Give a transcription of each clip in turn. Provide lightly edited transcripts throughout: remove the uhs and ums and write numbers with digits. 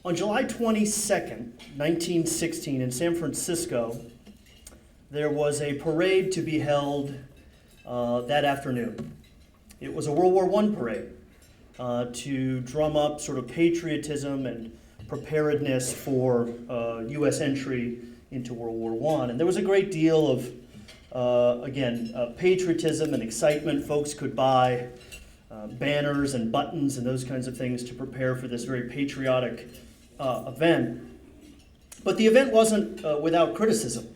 On July 22nd, 1916, in San Francisco, there was a parade to be held that afternoon. It was a World War I parade to drum up sort of patriotism and preparedness for U.S. entry into World War I. And there was a great deal of, patriotism and excitement. Folks could buy banners and buttons and those kinds of things to prepare for this very patriotic event. But the event wasn't without criticism.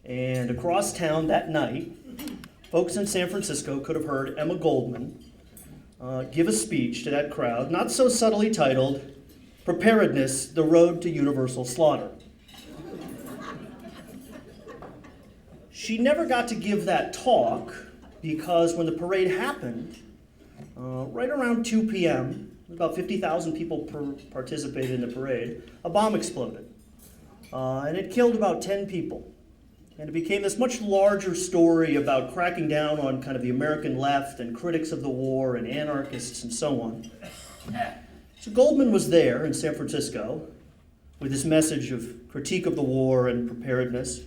And across town that night, folks in San Francisco could have heard Emma Goldman give a speech to that crowd, not so subtly titled, "Preparedness, the Road to Universal Slaughter." She never got to give that talk because when the parade happened, right around 2 p.m., about 50,000 people participated in the parade, a bomb exploded. And it killed about 10 people. And it became this much larger story about cracking down on kind of the American left and critics of the war and anarchists and so on. So Goldman was there in San Francisco with this message of critique of the war and preparedness.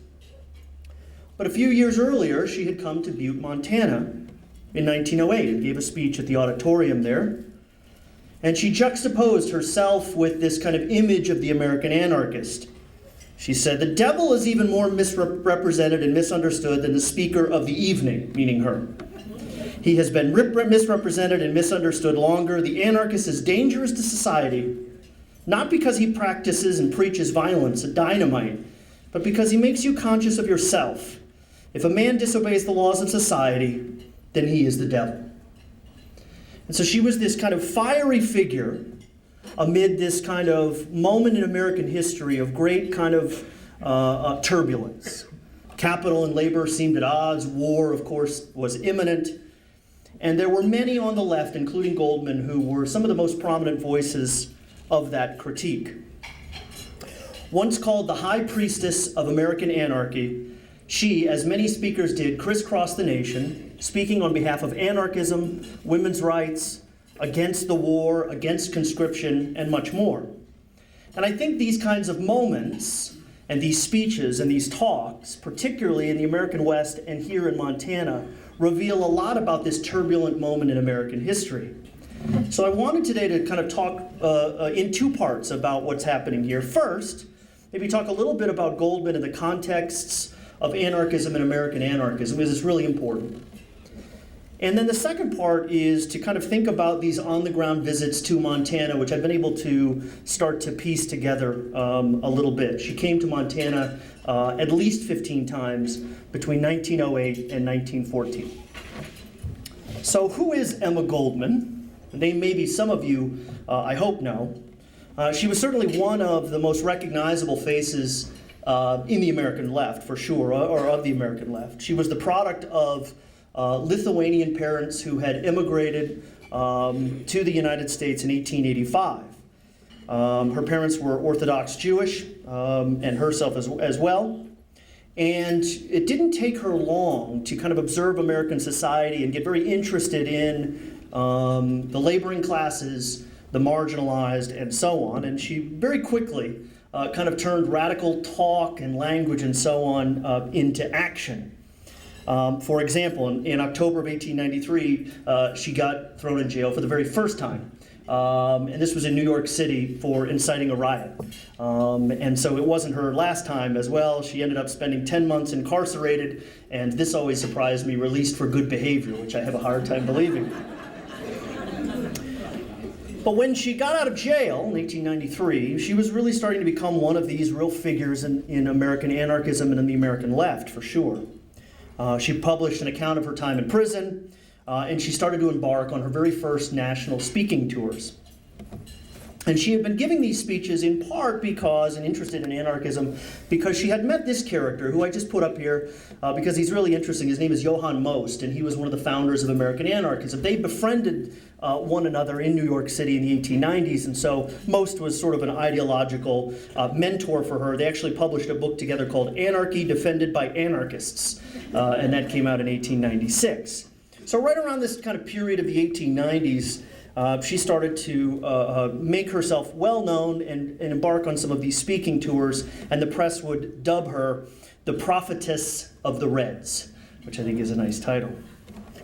But a few years earlier, she had come to Butte, Montana in 1908 and gave a speech at the auditorium there. And she juxtaposed herself with this kind of image of the American anarchist. She said, "The devil is even more misrepresented and misunderstood than the speaker of the evening," meaning her. "He has been misrepresented and misunderstood longer. The anarchist is dangerous to society, not because he practices and preaches violence and dynamite, but because he makes you conscious of yourself. If a man disobeys the laws of society, then he is the devil." And so she was this kind of fiery figure amid this kind of moment in American history of great kind of turbulence. Capital and labor seemed at odds. War, of course, was imminent. And there were many on the left, including Goldman, who were some of the most prominent voices of that critique. Once called the high priestess of American anarchy, she, as many speakers did, crisscrossed the nation, speaking on behalf of anarchism, women's rights, against the war, against conscription, and much more. And I think these kinds of moments and these speeches and these talks, particularly in the American West and here in Montana, reveal a lot about this turbulent moment in American history. So I wanted today to kind of talk in two parts about what's happening here. First, maybe talk a little bit about Goldman and the contexts of anarchism and American anarchism, because it's really important. And then the second part is to kind of think about these on-the-ground visits to Montana, which I've been able to start to piece together a little bit. She came to Montana at least 15 times between 1908 and 1914. So who is Emma Goldman? A name maybe some of you, I hope, know. She was certainly one of the most recognizable faces in the American left, for sure, or of the American left. She was the product of Lithuanian parents who had immigrated to the United States in 1885. Her parents were Orthodox Jewish, and herself as well. And it didn't take her long to kind of observe American society and get very interested in the laboring classes, the marginalized, and so on. And she very quickly kind of turned radical talk and language and so on into action. For example, in October of 1893, she got thrown in jail for the very first time. And this was in New York City for inciting a riot. And so it wasn't her last time as well. She ended up spending 10 months incarcerated, and this always surprised me, released for good behavior, which I have a hard time believing. But when she got out of jail in 1893, she was really starting to become one of these real figures in American anarchism and in the American left, for sure. She published an account of her time in prison, and she started to embark on her very first national speaking tours. And she had been giving these speeches in part because, and interested in anarchism, because she had met this character, who I just put up here, because he's really interesting. His name is Johann Most, and he was one of the founders of American anarchism. They befriended one another in New York City in the 1890s, and so Most was sort of an ideological mentor for her. They actually published a book together called Anarchy Defended by Anarchists, and that came out in 1896. So right around this kind of period of the 1890s, she started to make herself well known and embark on some of these speaking tours, and the press would dub her the prophetess of the Reds, which I think is a nice title.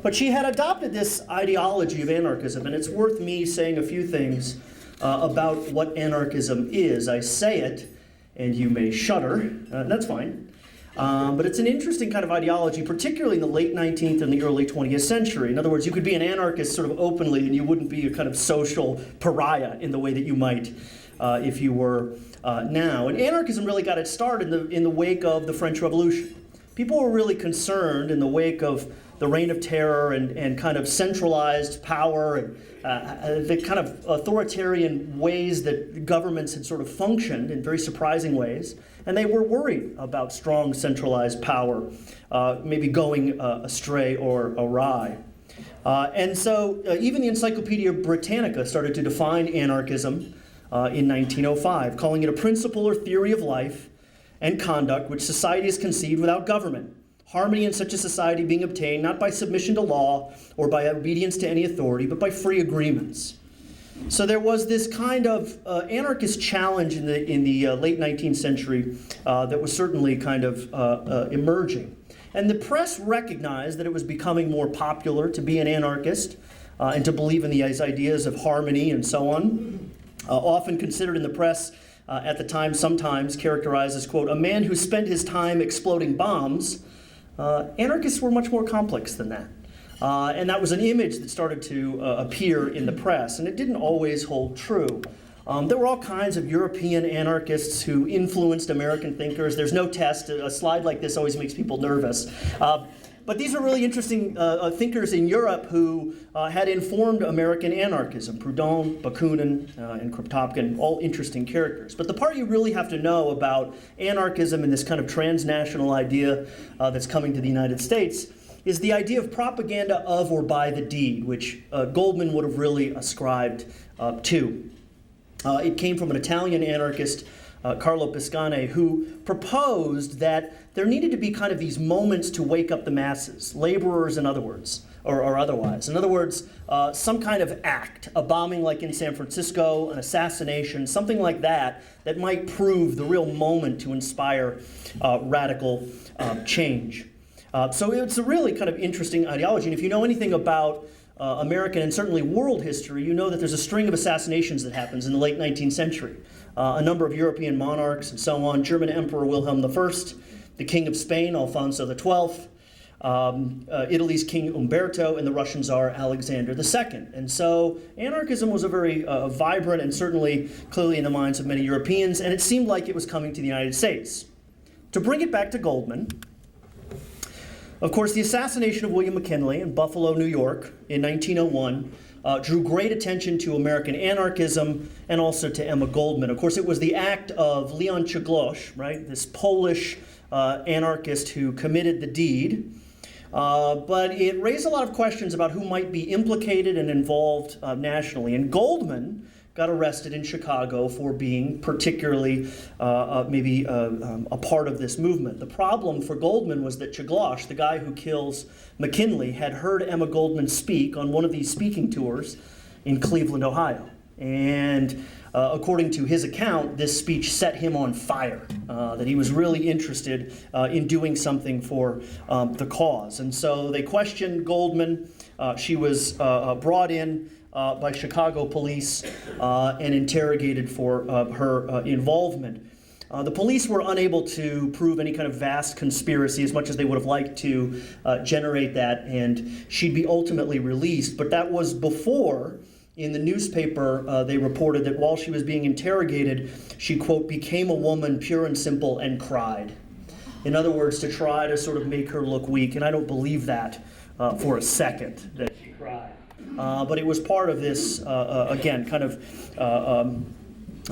But she had adopted this ideology of anarchism, and it's worth me saying a few things about what anarchism is. I say it, and you may shudder, that's fine. But it's an interesting kind of ideology, particularly in the late 19th and the early 20th century. In other words, you could be an anarchist sort of openly, and you wouldn't be a kind of social pariah in the way that you might if you were now. And anarchism really got its start in the wake of the French Revolution. People were really concerned in the wake of the reign of terror and kind of centralized power and the kind of authoritarian ways that governments had sort of functioned in very surprising ways. And they were worried about strong centralized power maybe going astray or awry. And so even the Encyclopedia Britannica started to define anarchism in 1905, calling it a principle or theory of life and conduct which society has conceived without government. Harmony in such a society being obtained not by submission to law or by obedience to any authority, but by free agreements. So there was this kind of anarchist challenge in the late 19th century that was certainly kind of emerging. And the press recognized that it was becoming more popular to be an anarchist and to believe in these ideas of harmony and so on. Often considered in the press at the time, sometimes characterized as, quote, a man who spent his time exploding bombs. Anarchists were much more complex than that. And that was an image that started to appear in the press, and it didn't always hold true. There were all kinds of European anarchists who influenced American thinkers. There's no test. A slide like this always makes people nervous. But these are really interesting thinkers in Europe who had informed American anarchism. Proudhon, Bakunin, and Kropotkin, all interesting characters. But the part you really have to know about anarchism and this kind of transnational idea that's coming to the United States is the idea of propaganda of or by the deed, which Goldman would have really ascribed to. It came from an Italian anarchist, Carlo Piscane, who proposed that there needed to be kind of these moments to wake up the masses, laborers in other words, or otherwise. In other words, some kind of act, a bombing like in San Francisco, an assassination, something like that, that might prove the real moment to inspire radical change. So it's a really kind of interesting ideology, and if you know anything about American and certainly world history, you know that there's a string of assassinations that happens in the late 19th century. A number of European monarchs and so on, German Emperor Wilhelm I, the King of Spain, Alfonso XII, Italy's King Umberto, and the Russian Tsar Alexander II. And so anarchism was a very vibrant and certainly clearly in the minds of many Europeans, and it seemed like it was coming to the United States. To bring it back to Goldman, of course, the assassination of William McKinley in Buffalo, New York in 1901 drew great attention to American anarchism and also to Emma Goldman. Of course, it was the act of Leon Czegłosz, right, this Polish anarchist who committed the deed. But it raised a lot of questions about who might be implicated and involved nationally. And Goldman got arrested in Chicago for being particularly maybe a part of this movement. The problem for Goldman was that Czegłosz, the guy who kills McKinley, had heard Emma Goldman speak on one of these speaking tours in Cleveland, Ohio. And according to his account, this speech set him on fire, that he was really interested in doing something for the cause. And so they questioned Goldman. She was brought in by Chicago police and interrogated for her involvement. The police were unable to prove any kind of vast conspiracy as much as they would have liked to generate that, and she'd be ultimately released. But that was before, in the newspaper, they reported that while she was being interrogated, she, quote, became a woman pure and simple and cried. In other words, to try to sort of make her look weak, and I don't believe that for a second, that she cried. But it was part of this, again, kind of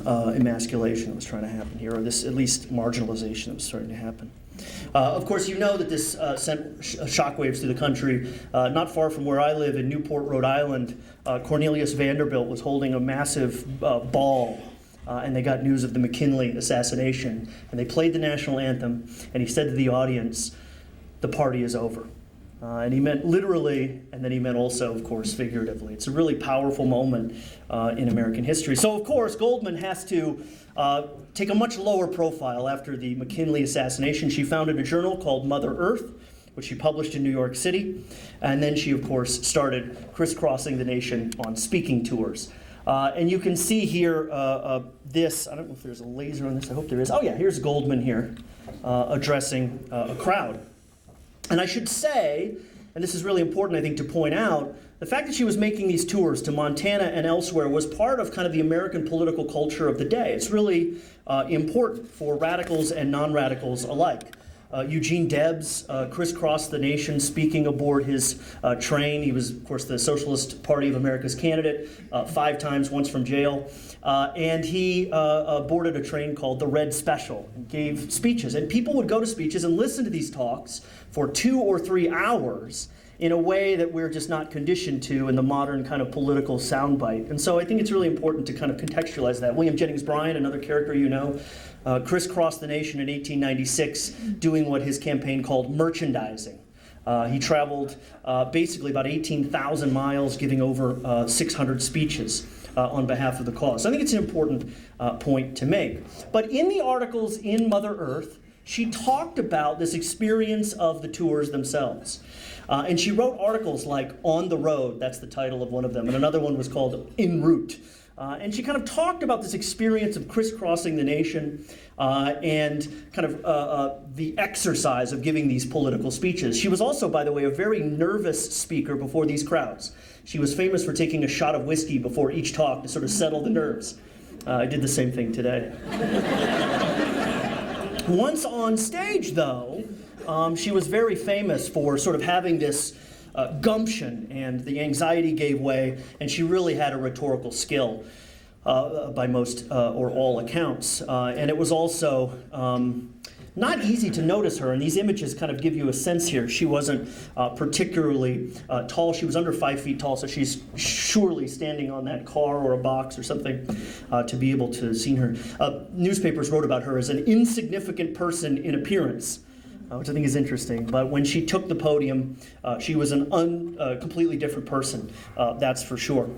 emasculation that was trying to happen here, or this at least marginalization that was starting to happen. Of course, you know that this sent shockwaves through the country. Not far from where I live in Newport, Rhode Island, Cornelius Vanderbilt was holding a massive ball, and they got news of the McKinley assassination. And they played the national anthem, and he said to the audience, "The party is over." And he meant literally, and then he meant also, of course, figuratively. It's a really powerful moment in American history. So, of course, Goldman has to take a much lower profile after the McKinley assassination. She founded a journal called Mother Earth, which she published in New York City. And then she, of course, started crisscrossing the nation on speaking tours. And you can see here this, I don't know if there's a laser on this, I hope there is. Oh yeah, here's Goldman here addressing a crowd. And I should say, and this is really important I think to point out, the fact that she was making these tours to Montana and elsewhere was part of kind of the American political culture of the day. It's really important for radicals and non-radicals alike. Eugene Debs crisscrossed the nation speaking aboard his train. He was, of course, the Socialist Party of America's candidate 5 times, once from jail. And he boarded a train called the Red Special and gave speeches. And people would go to speeches and listen to these talks for 2 or 3 hours in a way that we're just not conditioned to in the modern kind of political soundbite. And so I think it's really important to kind of contextualize that. William Jennings Bryan, another character you know, crisscrossed the nation in 1896 doing what his campaign called merchandising. He traveled basically about 18,000 miles, giving over 600 speeches on behalf of the cause. So I think it's an important point to make. But in the articles in Mother Earth, she talked about this experience of the tours themselves. And she wrote articles like On the Road, that's the title of one of them, and another one was called En Route. And she kind of talked about this experience of crisscrossing the nation and kind of the exercise of giving these political speeches. She was also, by the way, a very nervous speaker before these crowds. She was famous for taking a shot of whiskey before each talk to sort of settle the nerves. I did the same thing today. Once on stage, though, she was very famous for sort of having this gumption, and the anxiety gave way, and she really had a rhetorical skill by most or all accounts. And it was also not easy to notice her, and these images kind of give you a sense here. She wasn't particularly tall. She was under 5 feet tall, so she's surely standing on that car or a box or something to be able to see her. Newspapers wrote about her as an insignificant person in appearance, which I think is interesting. But when she took the podium, she was a completely different person, that's for sure.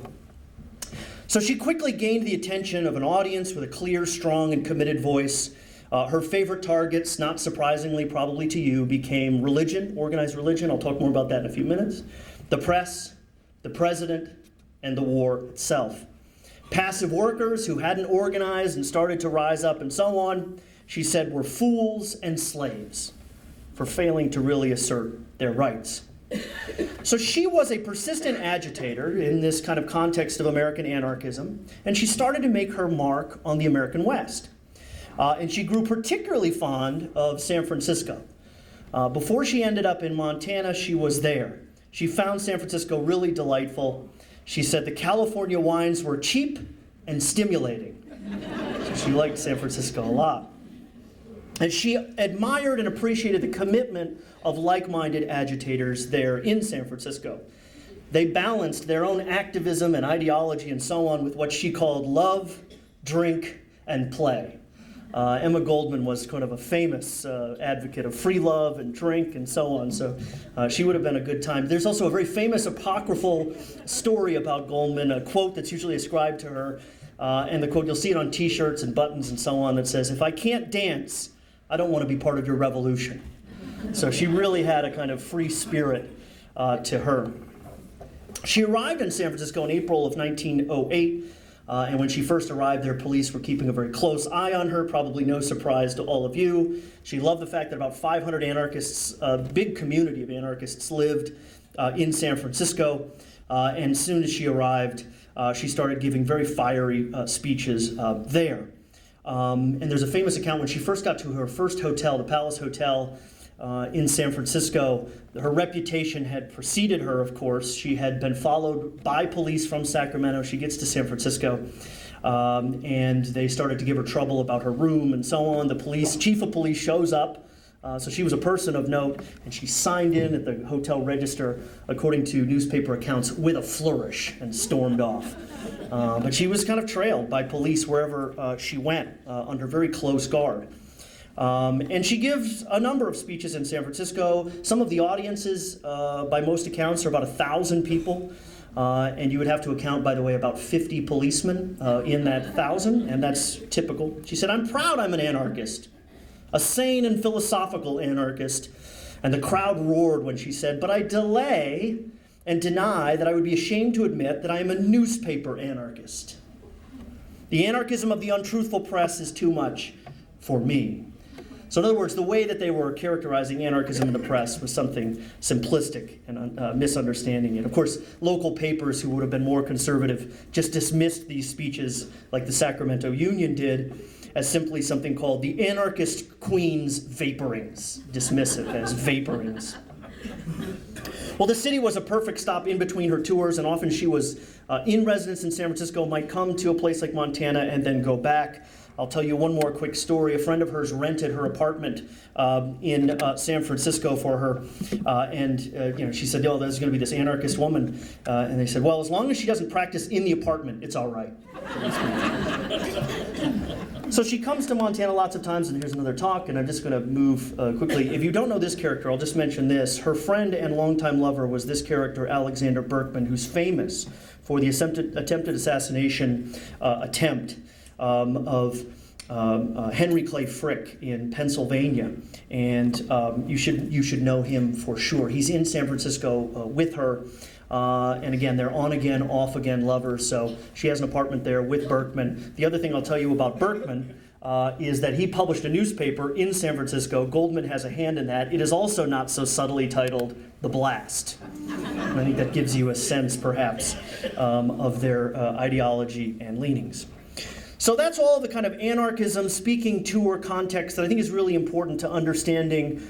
So she quickly gained the attention of an audience with a clear, strong, and committed voice. Her favorite targets, not surprisingly probably to you, became religion, organized religion. I'll talk more about that in a few minutes. The press, the president, and the war itself. Passive workers who hadn't organized and started to rise up and so on, she said, were fools and slaves for failing to really assert their rights. So she was a persistent agitator in this kind of context of American anarchism, and she started to make her mark on the American West. And she grew particularly fond of San Francisco. Before she ended up in Montana, she was there. She found San Francisco really delightful. She said the California wines were cheap and stimulating. So she liked San Francisco a lot. And she admired and appreciated the commitment of like-minded agitators there in San Francisco. They balanced their own activism and ideology and so on with what she called love, drink, and play. Emma Goldman was kind of a famous advocate of free love and drink and so on, so she would have been a good time. There's also a very famous apocryphal story about Goldman, a quote that's usually ascribed to her, and the quote, you'll see it on t-shirts and buttons and so on, that says, "If I can't dance, I don't want to be part of your revolution." So she really had a kind of free spirit to her. She arrived in San Francisco in April of 1908, and when she first arrived there, police were keeping a very close eye on her, probably no surprise to all of you. She loved the fact that about 500 anarchists, a big community of anarchists, lived in San Francisco, and as soon as she arrived, she started giving very fiery speeches there. And there's a famous account when she first got to her first hotel, the Palace Hotel in San Francisco. Her reputation had preceded her, of course. She had been followed by police from Sacramento. She gets to San Francisco, and they started to give her trouble about her room and so on. The chief of police shows up. So she was a person of note, and she signed in at the hotel register, according to newspaper accounts, with a flourish and stormed off. But she was kind of trailed by police wherever she went, under very close guard. And she gives a number of speeches in San Francisco. Some of the audiences, by most accounts, are about 1,000 people. And you would have to account, by the way, about 50 policemen in that 1,000, and that's typical. She said, "I'm proud I'm an anarchist, a sane and philosophical anarchist." And the crowd roared when she said, "But I delay and deny that I would be ashamed to admit that I am a newspaper anarchist. The anarchism of the untruthful press is too much for me." So in other words, the way that they were characterizing anarchism in the press was something simplistic and misunderstanding it. Of course, local papers who would have been more conservative just dismissed these speeches, like the Sacramento Union did, as simply something called the anarchist queen's vaporings, dismissive as vaporings. Well, the city was a perfect stop in between her tours, and often she was in residence in San Francisco, might come to a place like Montana and then go back. I'll tell you one more quick story. A friend of hers rented her apartment in San Francisco for her, and she said, "Oh, there's going to be this anarchist woman," and they said, "Well, as long as she doesn't practice in the apartment, it's all right." So she comes to Montana lots of times, and here's another talk, and I'm just going to move quickly. If you don't know this character, I'll just mention this. Her friend and longtime lover was this character, Alexander Berkman, who's famous for the attempted assassination attempt of Henry Clay Frick in Pennsylvania, and you should know him for sure. He's in San Francisco with her, and again, they're on again, off again lovers. So she has an apartment there with Berkman. The other thing I'll tell you about Berkman is that he published a newspaper in San Francisco. Goldman has a hand in that. It is also not so subtly titled The Blast. And I think that gives you a sense, perhaps, of their ideology and leanings. So that's all the kind of anarchism speaking to or context that I think is really important to understanding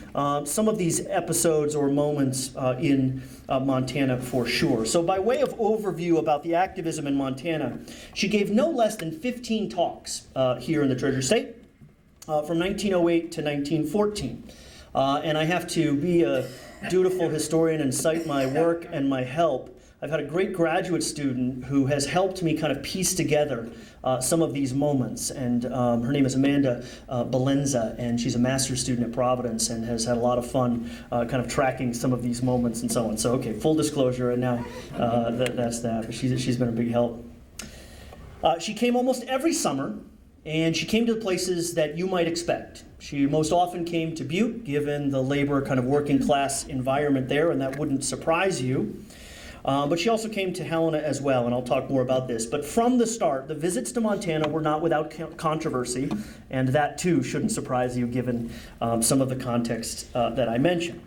some of these episodes or moments in Montana for sure. So by way of overview about the activism in Montana, she gave no less than 15 talks here in the Treasure State from 1908 to 1914. And I have to be a dutiful historian and cite my work and my help. I've had a great graduate student who has helped me kind of piece together some of these moments, and her name is Amanda Belenza, and she's a master's student at Providence and has had a lot of fun kind of tracking some of these moments and so on. So, okay, full disclosure, and now that's that. But she's been a big help. She came almost every summer, and she came to the places that you might expect. She most often came to Butte, given the labor kind of working class environment there, and that wouldn't surprise you. But she also came to Helena as well, and I'll talk more about this. But from the start, the visits to Montana were not without controversy, and that too shouldn't surprise you given some of the context that I mentioned.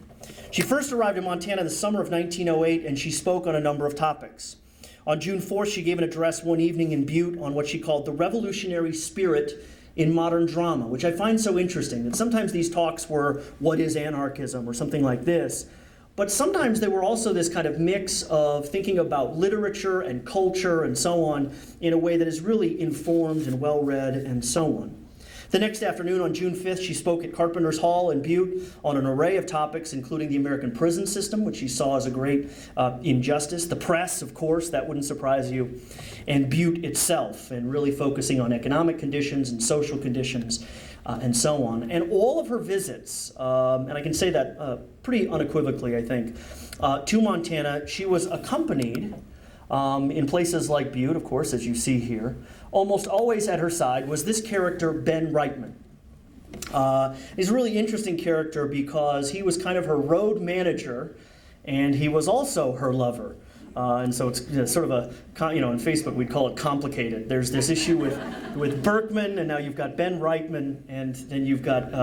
She first arrived in Montana in the summer of 1908, and she spoke on a number of topics. On June 4th, she gave an address one evening in Butte on what she called the revolutionary spirit in modern drama, which I find so interesting, that sometimes these talks were, "What is anarchism?" or something like this. But sometimes they were also this kind of mix of thinking about literature and culture and so on in a way that is really informed and well-read and so on. The next afternoon on June 5th, she spoke at Carpenter's Hall in Butte on an array of topics, including the American prison system, which she saw as a great injustice, the press, of course, that wouldn't surprise you, and Butte itself, and really focusing on economic conditions and social conditions and so on. And all of her visits, and I can say that pretty unequivocally, I think, to Montana, she was accompanied in places like Butte, of course, as you see here. Almost always at her side was this character, Ben Reitman. He's a really interesting character because he was kind of her road manager, and he was also her lover. And so it's sort of a, on Facebook we'd call it complicated. There's this issue with Berkman, and now you've got Ben Reitman, and then you've got,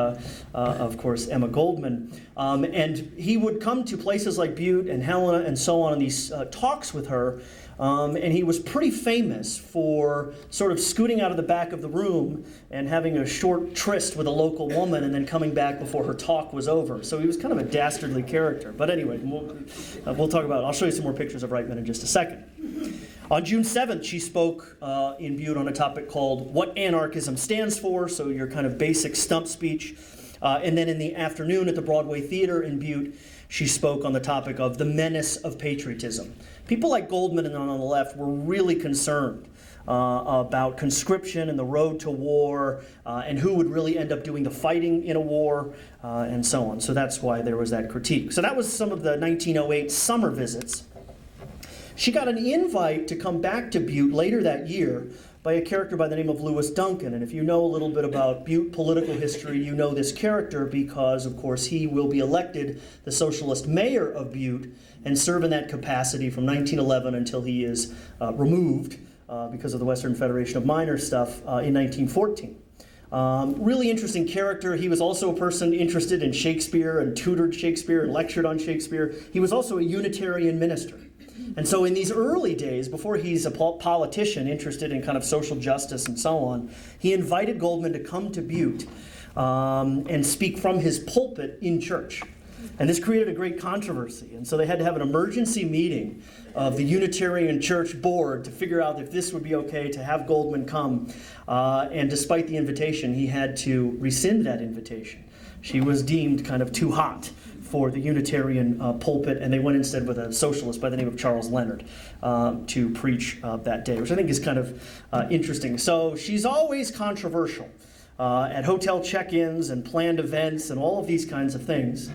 of course, Emma Goldman. And he would come to places like Butte and Helena and so on these talks with her, and he was pretty famous for sort of scooting out of the back of the room and having a short tryst with a local woman and then coming back before her talk was over. So he was kind of a dastardly character. But anyway, we'll talk about it. I'll show you some more pictures of Reitman in just a second. On June 7th, she spoke in Butte on a topic called What Anarchism Stands For, so your kind of basic stump speech. And then in the afternoon at the Broadway Theater in Butte, she spoke on the topic of the menace of patriotism. People like Goldman and on the left were really concerned about conscription and the road to war, and who would really end up doing the fighting in a war, and so on. So that's why there was that critique. So that was some of the 1908 summer visits. She got an invite to come back to Butte later that year by a character by the name of Lewis Duncan. And if you know a little bit about Butte political history, you know this character because, of course, he will be elected the socialist mayor of Butte and serve in that capacity from 1911 until he is removed because of the Western Federation of Miners stuff in 1914. Really interesting character. He was also a person interested in Shakespeare and tutored Shakespeare and lectured on Shakespeare. He was also a Unitarian minister. And so in these early days, before he's a politician interested in kind of social justice and so on, he invited Goldman to come to Butte and speak from his pulpit in church. And this created a great controversy. And so they had to have an emergency meeting of the Unitarian Church board to figure out if this would be okay to have Goldman come. And despite the invitation, he had to rescind that invitation. She was deemed kind of too hot for the Unitarian pulpit, and they went instead with a socialist by the name of Charles Leonard to preach that day, which I think is kind of interesting. So she's always controversial at hotel check-ins and planned events and all of these kinds of things.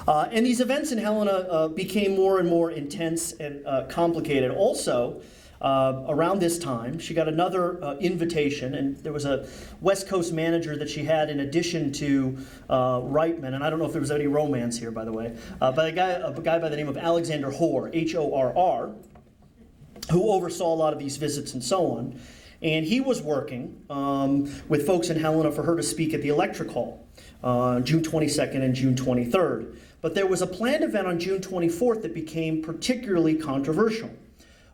And these events in Helena became more and more intense and complicated. Also, around this time, she got another invitation, and there was a West Coast manager that she had in addition to Reitman, and I don't know if there was any romance here, by the way, but a guy by the name of Alexander Hoare, Horrr, who oversaw a lot of these visits and so on. And he was working with folks in Helena for her to speak at the Electric Hall, June 22nd and June 23rd. But there was a planned event on June 24th that became particularly controversial.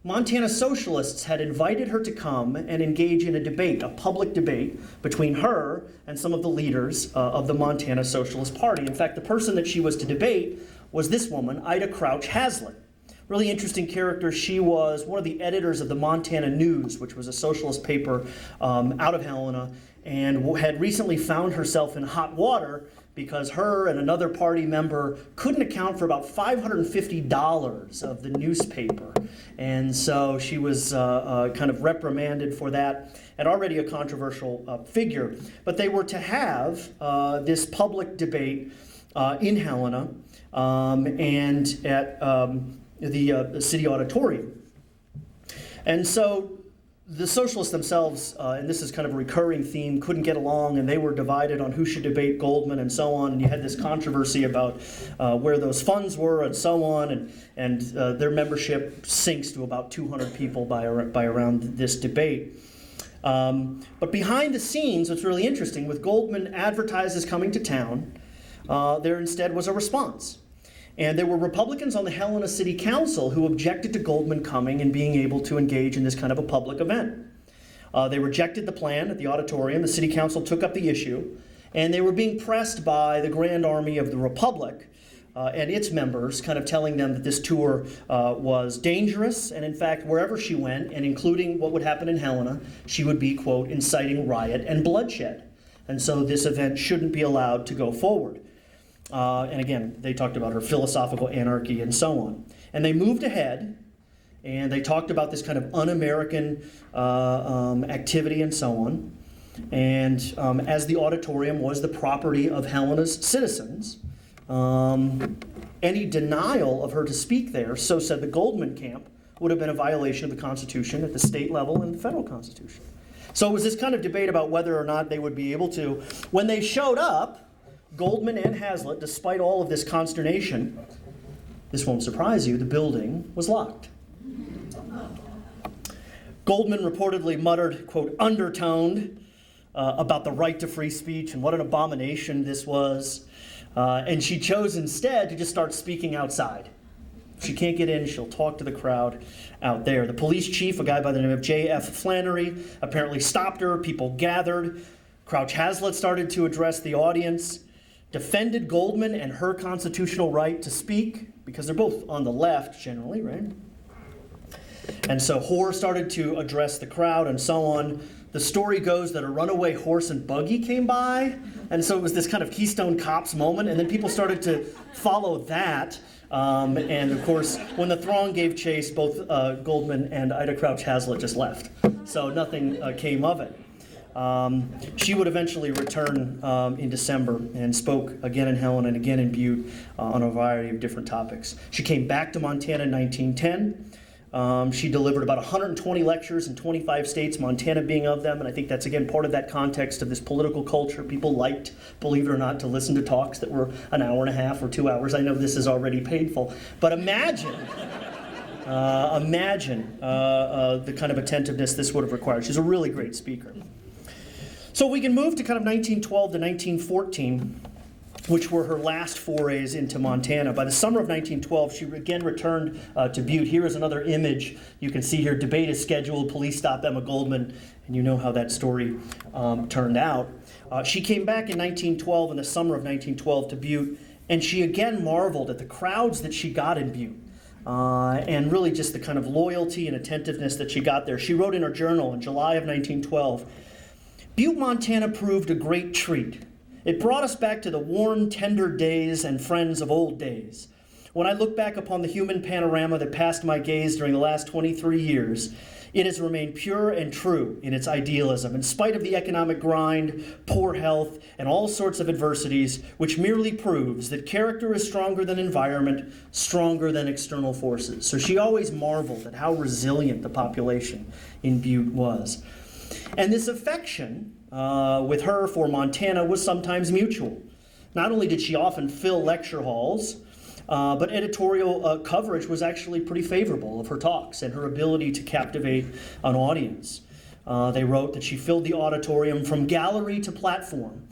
Montana socialists had invited her to come and engage in a debate, a public debate, between her and some of the leaders of the Montana Socialist Party. In fact, the person that she was to debate was this woman, Ida Crouch-Hazlett. Really interesting character. She was one of the editors of the Montana News, which was a socialist paper out of Helena, and had recently found herself in hot water because her and another party member couldn't account for about $550 of the newspaper. And so she was kind of reprimanded for that, and already a controversial figure. But they were to have this public debate in Helena and at the city auditorium. And so the socialists themselves, and this is kind of a recurring theme, couldn't get along, and they were divided on who should debate Goldman and so on. And you had this controversy about where those funds were and so on, and their membership sinks to about 200 people by around this debate. But behind the scenes, what's really interesting, with Goldman advertised as coming to town, there instead was a response. And there were Republicans on the Helena City Council who objected to Goldman coming and being able to engage in this kind of a public event. They rejected the plan at the auditorium. The City Council took up the issue, and they were being pressed by the Grand Army of the Republic and its members, kind of telling them that this tour was dangerous, and in fact, wherever she went, and including what would happen in Helena, she would be, quote, inciting riot and bloodshed. And so this event shouldn't be allowed to go forward. And again, they talked about her philosophical anarchy and so on. And they moved ahead, and they talked about this kind of un-American activity and so on. And as the auditorium was the property of Helena's citizens, any denial of her to speak there, so said the Goldman camp, would have been a violation of the Constitution at the state level and the federal Constitution. So it was this kind of debate about whether or not they would be able to. When they showed up, Goldman and Hazlett, despite all of this consternation, this won't surprise you, the building was locked. Goldman reportedly muttered, quote, undertoned about the right to free speech and what an abomination this was. And she chose instead to just start speaking outside. If she can't get in, she'll talk to the crowd out there. The police chief, a guy by the name of J.F. Flannery, apparently stopped her. People gathered. Crouch-Hazlett started to address the audience, defended Goldman and her constitutional right to speak, because they're both on the left generally, right? And so Hoare started to address the crowd and so on. the story goes that a runaway horse and buggy came by, and so it was this kind of Keystone Cops moment, and then people started to follow that. And of course, when the throng gave chase, both Goldman and Ida Crouch-Hazlett just left. So nothing came of it. She would eventually return in December and spoke again in Helena and again in Butte on a variety of different topics. She came back to Montana in 1910. She delivered about 120 lectures in 25 states, Montana being of them, and I think that's, again, part of that context of this political culture. People liked, believe it or not, to listen to talks that were an hour and a half or 2 hours. I know this is already painful, but imagine the kind of attentiveness this would have required. She's a really great speaker. So we can move to kind of 1912 to 1914, which were her last forays into Montana. By the summer of 1912, she again returned to Butte. Here is another image. You can see here, debate is scheduled, police stop Emma Goldman, and you know how that story turned out. She came back in 1912, in the summer of 1912, to Butte, and she again marveled at the crowds that she got in Butte. And really just the kind of loyalty and attentiveness that she got there. She wrote in her journal in July of 1912, "Butte, Montana proved a great treat. It brought us back to the warm, tender days and friends of old days. When I look back upon the human panorama that passed my gaze during the last 23 years, it has remained pure and true in its idealism, in spite of the economic grind, poor health, and all sorts of adversities, which merely proves that character is stronger than environment, stronger than external forces." So she always marveled at how resilient the population in Butte was. And this affection with her for Montana was sometimes mutual. Not only did she often fill lecture halls, but editorial coverage was actually pretty favorable of her talks and her ability to captivate an audience. They wrote that she filled the auditorium from gallery to platform,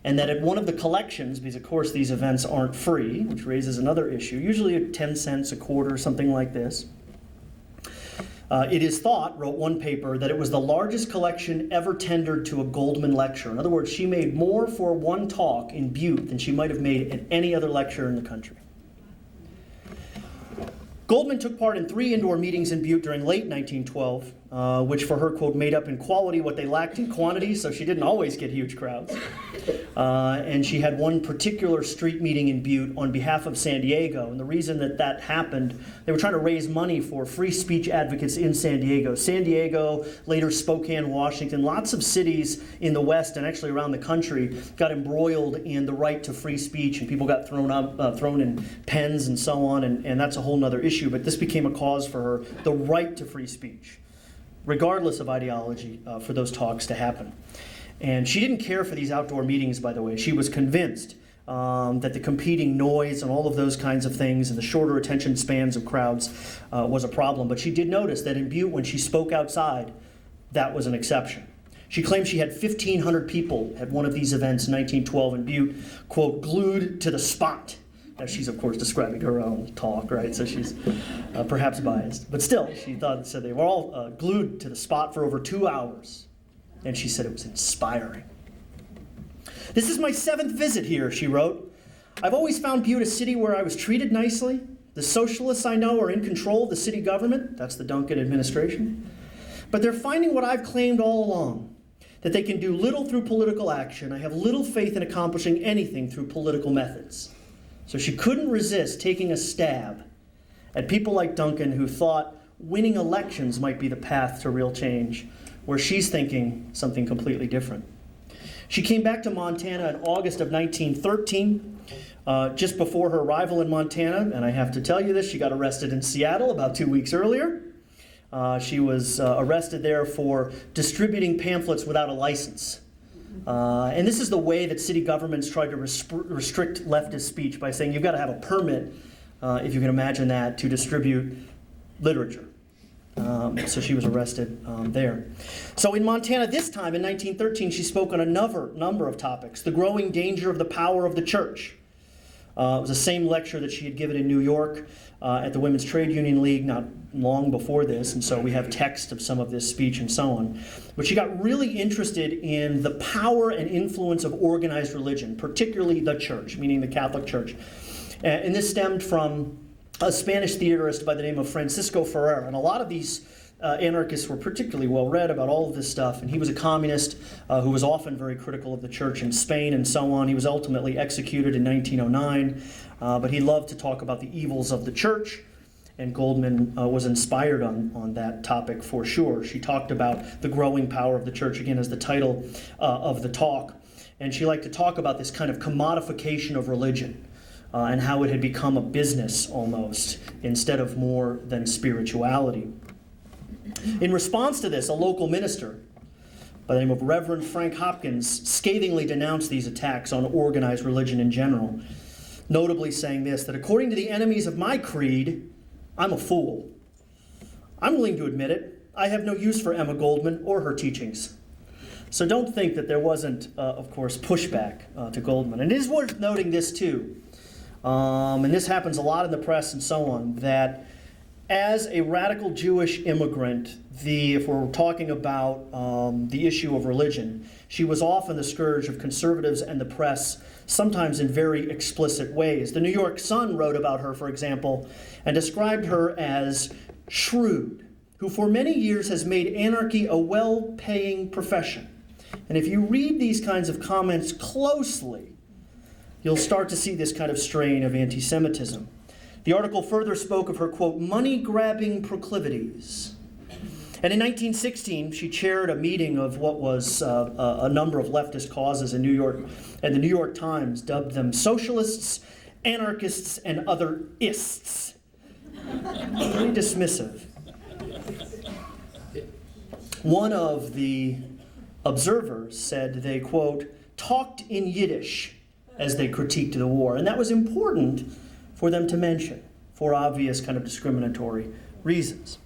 and that at one of the collections, because of course these events aren't free, which raises another issue, usually at 10 cents a quarter, something like this. It is thought, wrote one paper, that it was the largest collection ever tendered to a Goldman lecture. In other words, she made more for one talk in Butte than she might have made at any other lecture in the country. Goldman took part in 3 indoor meetings in Butte during late 1912, which for her, quote, made up in quality what they lacked in quantity, so she didn't always get huge crowds. And she had one particular street meeting in Butte on behalf of San Diego, and the reason that that happened, they were trying to raise money for free speech advocates in San Diego. San Diego, later Spokane, Washington, lots of cities in the West and actually around the country got embroiled in the right to free speech, and people got thrown in pens and so on, and that's a whole other issue, but this became a cause for her, the right to free speech, regardless of ideology, for those talks to happen. And she didn't care for these outdoor meetings, by the way. She was convinced that the competing noise and all of those kinds of things and the shorter attention spans of crowds was a problem. But she did notice that in Butte, when she spoke outside, that was an exception. She claimed she had 1,500 people at one of these events in 1912 in Butte, quote, glued to the spot. Now, she's, of course, describing her own talk, right? So she's perhaps biased. But still, she said they were all glued to the spot for over 2 hours. And she said it was inspiring. "This is my 7th visit here," she wrote. "I've always found Butte a city where I was treated nicely. The socialists I know are in control of the city government." That's the Duncan administration. "But they're finding what I've claimed all along, that they can do little through political action. I have little faith in accomplishing anything through political methods." So she couldn't resist taking a stab at people like Duncan who thought winning elections might be the path to real change, where she's thinking something completely different. She came back to Montana in August of 1913, just before her arrival in Montana, and I have to tell you this, she got arrested in Seattle about 2 weeks earlier. She was arrested there for distributing pamphlets without a license. And this is the way that city governments tried to restrict leftist speech, by saying you've got to have a permit, if you can imagine that, to distribute literature. So she was arrested there. So in Montana this time, in 1913, she spoke on a number of topics. The growing danger of the power of the church. It was the same lecture that she had given in New York at the Women's Trade Union League not long before this, and so we have text of some of this speech and so on. But she got really interested in the power and influence of organized religion, particularly the church, meaning the Catholic Church. And this stemmed from a Spanish theorist by the name of Francisco Ferrer. And a lot of these anarchists were particularly well read about all of this stuff, and he was a communist who was often very critical of the church in Spain and so on. He was ultimately executed in 1909, but he loved to talk about the evils of the church, and Goldman was inspired on that topic for sure. She talked about the growing power of the church, again, as the title of the talk, and she liked to talk about this kind of commodification of religion. And how it had become a business almost, instead of more than spirituality. In response to this, a local minister by the name of Reverend Frank Hopkins scathingly denounced these attacks on organized religion in general, notably saying this, that according to the enemies of my creed, I'm a fool. I'm willing to admit it. I have no use for Emma Goldman or her teachings. So don't think that there wasn't, of course, pushback to Goldman. And it is worth noting this too, and this happens a lot in the press and so on, that as a radical Jewish immigrant, if we're talking about the issue of religion, she was often the scourge of conservatives and the press, sometimes in very explicit ways. The New York Sun wrote about her, for example, and described her as shrewd, who for many years has made anarchy a well-paying profession. And if you read these kinds of comments closely, you'll start to see this kind of strain of anti-Semitism. The article further spoke of her, quote, money-grabbing proclivities. And in 1916, she chaired a meeting of what was a number of leftist causes in New York, and the New York Times dubbed them socialists, anarchists, and other ists. Very dismissive. One of the observers said they, quote, talked in Yiddish as they critiqued the war. And that was important for them to mention, for obvious kind of discriminatory reasons.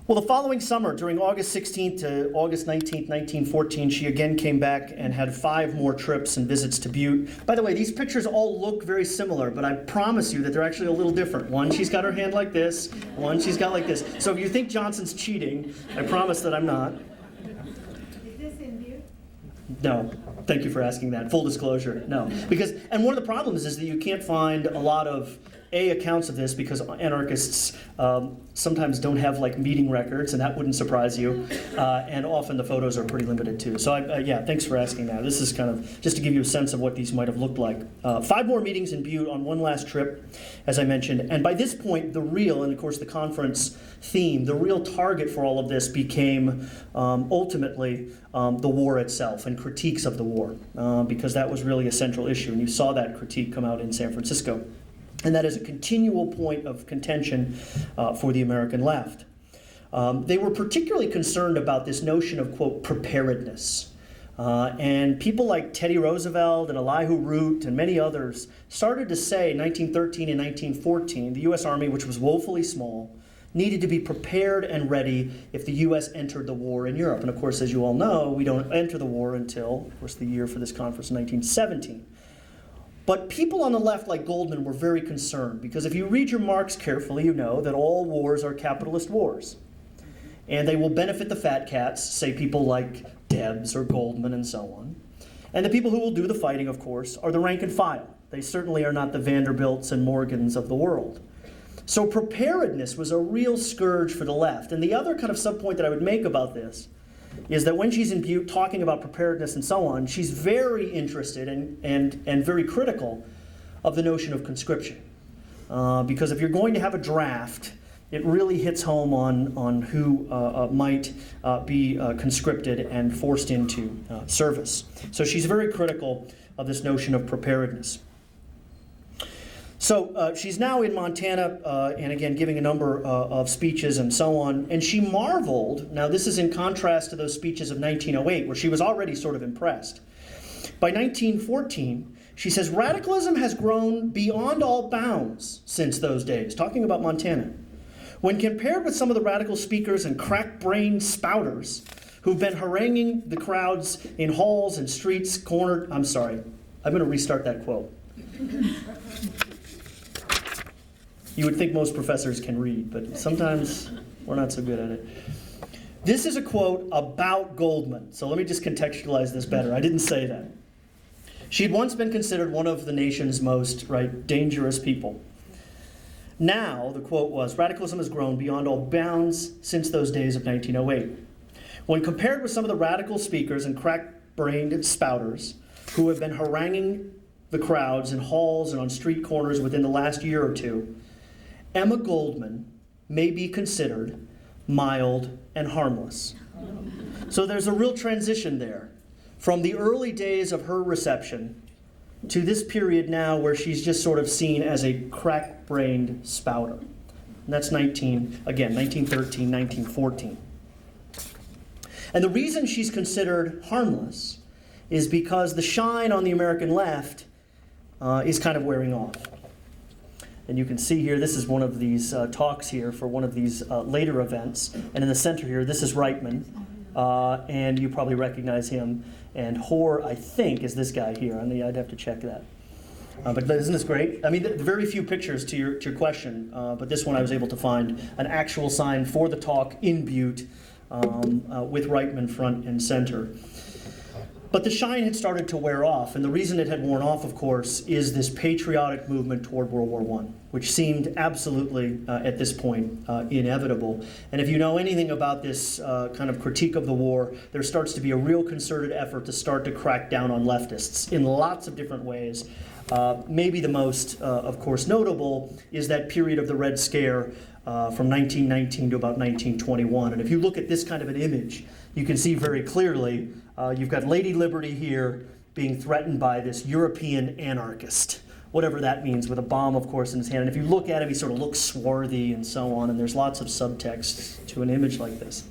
Well, the following summer, during August 16th to August 19th, 1914, she again came back and had 5 more trips and visits to Butte. By the way, these pictures all look very similar, but I promise you that they're actually a little different. One, she's got her hand like this. One, she's got like this. So if you think Johnson's cheating, I promise that I'm not. Is this in Butte? No. Thank you for asking that. Full disclosure, no. And one of the problems is that you can't find a lot of accounts of this because anarchists sometimes don't have like meeting records, and that wouldn't surprise you. And often the photos are pretty limited too. So yeah, thanks for asking that. This is kind of just to give you a sense of what these might have looked like. 5 more meetings in Butte on one last trip, as I mentioned. And by this point, the real, and of course the conference theme, the real target for all of this became ultimately the war itself and critiques of the war, because that was really a central issue. And you saw that critique come out in San Francisco. And that is a continual point of contention for the American left. They were particularly concerned about this notion of, quote, preparedness. And people like Teddy Roosevelt and Elihu Root and many others started to say in 1913 and 1914, the U.S. Army, which was woefully small, needed to be prepared and ready if the U.S. entered the war in Europe. And of course, as you all know, we don't enter the war until, of course, the year for this conference, 1917. But people on the left, like Goldman, were very concerned, because if you read your Marx carefully, you know that all wars are capitalist wars. And they will benefit the fat cats, say people like Debs or Goldman and so on. And the people who will do the fighting, of course, are the rank and file. They certainly are not the Vanderbilts and Morgans of the world. So preparedness was a real scourge for the left. And the other kind of subpoint that I would make about this is that when she's in Butte talking about preparedness and so on, she's very interested and very critical of the notion of conscription. Because if you're going to have a draft, it really hits home on who might be conscripted and forced into service. So she's very critical of this notion of preparedness. So she's now in Montana, and again, giving a number of speeches and so on. And she marveled, now this is in contrast to those speeches of 1908, where she was already sort of impressed. By 1914, she says, radicalism has grown beyond all bounds since those days, talking about Montana. When compared with some of the radical speakers and crack-brained spouters who've been haranguing the crowds in halls and streets cornered, I'm sorry, I'm going to restart that quote. You would think most professors can read, but sometimes we're not so good at it. This is a quote about Goldman, so let me just contextualize this better. I didn't say that. She had once been considered one of the nation's most, dangerous people. Now, the quote was, radicalism has grown beyond all bounds since those days of 1908. When compared with some of the radical speakers and crack-brained spouters who have been haranguing the crowds in halls and on street corners within the last year or two, Emma Goldman may be considered mild and harmless. So there's a real transition there from the early days of her reception to this period now where she's just sort of seen as a crack-brained spouter. And that's 1913, 1914. And the reason she's considered harmless is because the shine on the American left is kind of wearing off. And you can see here, this is one of these talks here for one of these later events. And in the center here, this is Reitman. And you probably recognize him. And Hoare, I think, is this guy here. I'd have to check that. But isn't this great? I mean, very few pictures to your question, but this one I was able to find an actual sign for the talk in Butte with Reitman front and center. But the shine had started to wear off, and the reason it had worn off, of course, is this patriotic movement toward World War I, which seemed absolutely, at this point, inevitable. And if you know anything about this kind of critique of the war, there starts to be a real concerted effort to start to crack down on leftists in lots of different ways. Maybe the most, of course, notable is that period of the Red Scare from 1919 to about 1921. And if you look at this kind of an image, you can see very clearly you've got Lady Liberty here being threatened by this European anarchist, whatever that means, with a bomb, of course, in his hand. And if you look at him, he sort of looks swarthy and so on, and there's lots of subtext to an image like this.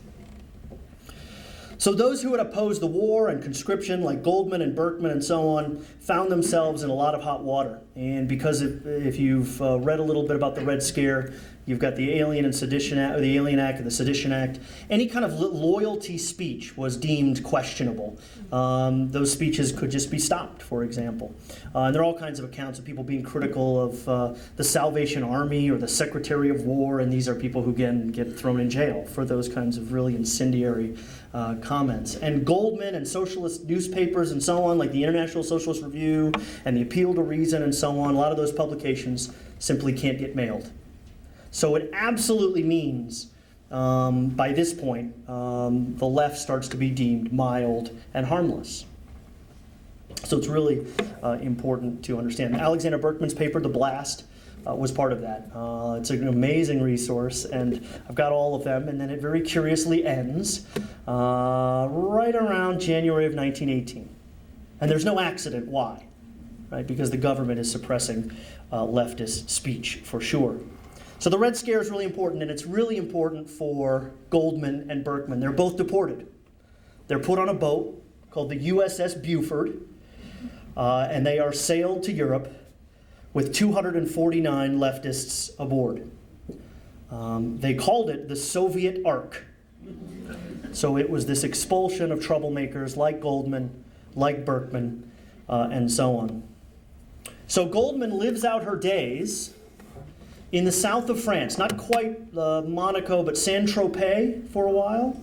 So those who had opposed the war and conscription, like Goldman and Berkman and so on, found themselves in a lot of hot water. And because if you've read a little bit about the Red Scare, you've got the Alien and Sedition Act, or the Alien Act and the Sedition Act. Any kind of loyalty speech was deemed questionable. Those speeches could just be stopped, for example. And there are all kinds of accounts of people being critical of the Salvation Army or the Secretary of War, and these are people who, again, get thrown in jail for those kinds of really incendiary comments. And Goldman and socialist newspapers and so on, like the International Socialist Review and the Appeal to Reason and so on, a lot of those publications simply can't get mailed. So it absolutely means, by this point, the left starts to be deemed mild and harmless. So it's really important to understand. Alexander Berkman's paper, The Blast, was part of that. It's an amazing resource, and I've got all of them, and then it very curiously ends right around January of 1918. And there's no accident why, right? Because the government is suppressing leftist speech, for sure. So the Red Scare is really important, and it's really important for Goldman and Berkman. They're both deported. They're put on a boat called the USS Buford, and they are sailed to Europe with 249 leftists aboard. They called it the Soviet Ark. So it was this expulsion of troublemakers like Goldman, like Berkman, and so on. So Goldman lives out her days in the south of France, not quite Monaco, but Saint-Tropez for a while.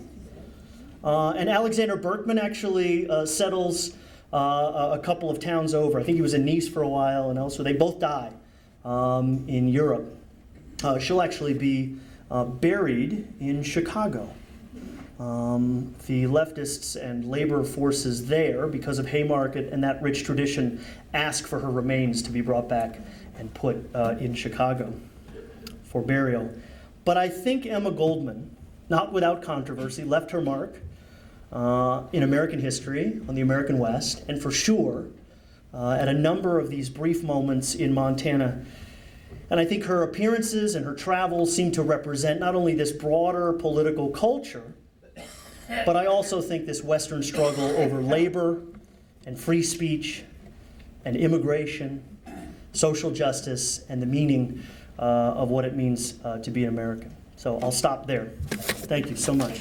And Alexander Berkman actually settles a couple of towns over. I think he was in Nice for a while and elsewhere. They both die in Europe. She'll actually be buried in Chicago. The leftists and labor forces there, because of Haymarket and that rich tradition, ask for her remains to be brought back and put in Chicago for burial. But I think Emma Goldman, not without controversy, left her mark in American history, on the American West, and for sure at a number of these brief moments in Montana. And I think her appearances and her travels seem to represent not only this broader political culture, but I also think this Western struggle over labor and free speech and immigration, social justice, and the meaning of what it means to be an American. So I'll stop there. Thank you so much.